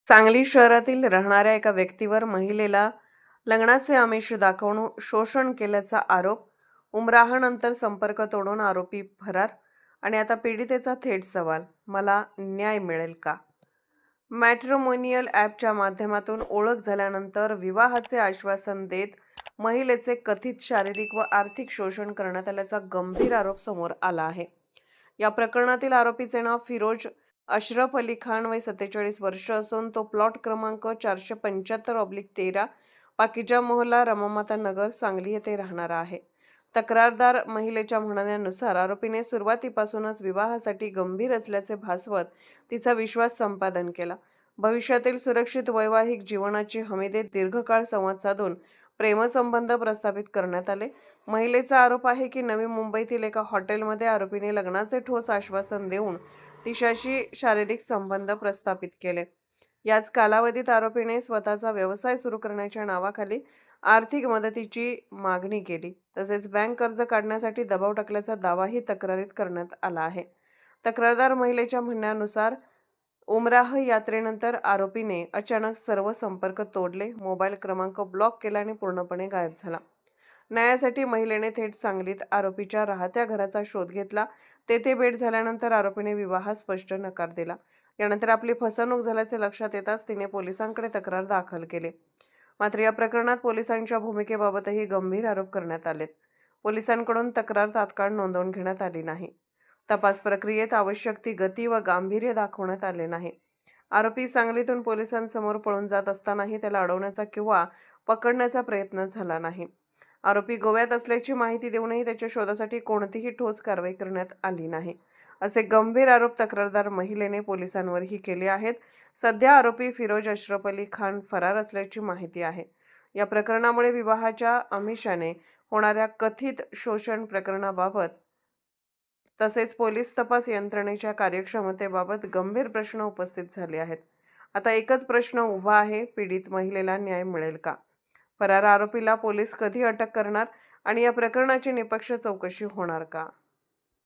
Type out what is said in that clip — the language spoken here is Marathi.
सांगली शहरातील राहणाऱ्या एका व्यक्तीवर महिलेला लग्नाचे आमिष दाखवून शोषण केल्याचा आरोप. उमराहनंतर संपर्क तोडून आरोपी फरार. आणि आता पीडितेचा थेट सवाल, मला न्याय मिळेल का? मॅट्रिमोनियल ॲपच्या माध्यमातून ओळख झाल्यानंतर विवाहाचे आश्वासन देत महिलेचे कथित शारीरिक व आर्थिक शोषण करण्यात आल्याचा गंभीर आरोप समोर आला आहे. या प्रकरणातील आरोपीचे नाव फिरोज अशरफ अली खान, वय 47 वर्ष असून तो प्लॉट क्रमांक 475/13 पाकिजा मोहल्ला, रमामाता नगर, सांगली येथे राहणारा आहे. तक्रारदार महिलेच्या म्हणण्यानुसार आरोपीने सुरुवातीपासूनच विवाहासाठी गंभीर असल्याचे भासवत तिचा विश्वास संपादन केला. भविष्यातील सुरक्षित वैवाहिक जीवनाची हमी देत दीर्घकाळ संवाद साधून प्रेमसंबंध प्रस्थापित करण्यात आले. महिलेचा आरोप आहे की नवी मुंबईतील एका हॉटेलमध्ये आरोपीने लग्नाचे ठोस आश्वासन देऊन तिच्याशी शारीरिक संबंध प्रस्थापित केले. याच कालावधीत आरोपीने स्वतःचा व्यवसाय सुरू करण्याच्या नावाखाली आर्थिक मदतीची मागणी केली. तसेच बँक कर्ज काढण्यासाठी दबाव टाकल्याचा दावाही तक्रारीत करण्यात आला आहे. तक्रारदार महिलेच्या म्हणण्यानुसार उमराह यात्रेनंतर आरोपीने अचानक सर्व संपर्क तोडले, मोबाईल क्रमांक ब्लॉक केला आणि पूर्णपणे गायब झाला. न्यायासाठी महिलेने थेट सांगलीत आरोपीच्या राहत्या घराचा शोध घेतला. तेथे भेट झाल्यानंतर आरोपीने विवाहास स्पष्ट नकार दिला. यानंतर आपली फसवणूक झाल्याचे लक्षात येताच तिने पोलिसांकडे तक्रार दाखल केली. मात्र या प्रकरणात पोलिसांच्या भूमिकेबाबतही गंभीर आरोप करण्यात आलेत. पोलिसांकडून तक्रार तात्काळ नोंदवून घेण्यात आली नाही. तपास प्रक्रियेत आवश्यक ती गती व गांभीर्य दाखवण्यात आले नाही. आरोपी सांगलीतून पोलिसांसमोर पळून जात असतानाही त्याला अडवण्याचा किंवा पकडण्याचा प्रयत्न झाला नाही. आरोपी गोव्यात असल्याची माहिती देऊनही त्याच्या शोधासाठी कोणतीही ठोस कारवाई करण्यात आली नाही, असे गंभीर आरोप तक्रारदार महिलेने पोलिसांवरही केले आहेत. सध्या आरोपी फिरोज अशरफ अली खान फरार असल्याची माहिती आहे. या प्रकरणामुळे विवाहाच्या आमिषाने होणाऱ्या कथित शोषण प्रकरणाबाबत तसेच पोलीस तपास यंत्रणेच्या कार्यक्षमतेबाबत गंभीर प्रश्न उपस्थित झाले आहेत. आता एकच प्रश्न उभा आहे, पीडित महिलेला न्याय मिळेल का? फरार आरोपीला पोलीस कधी अटक करणार आणि या प्रकरणाची निष्पक्ष चौकशी होणार का?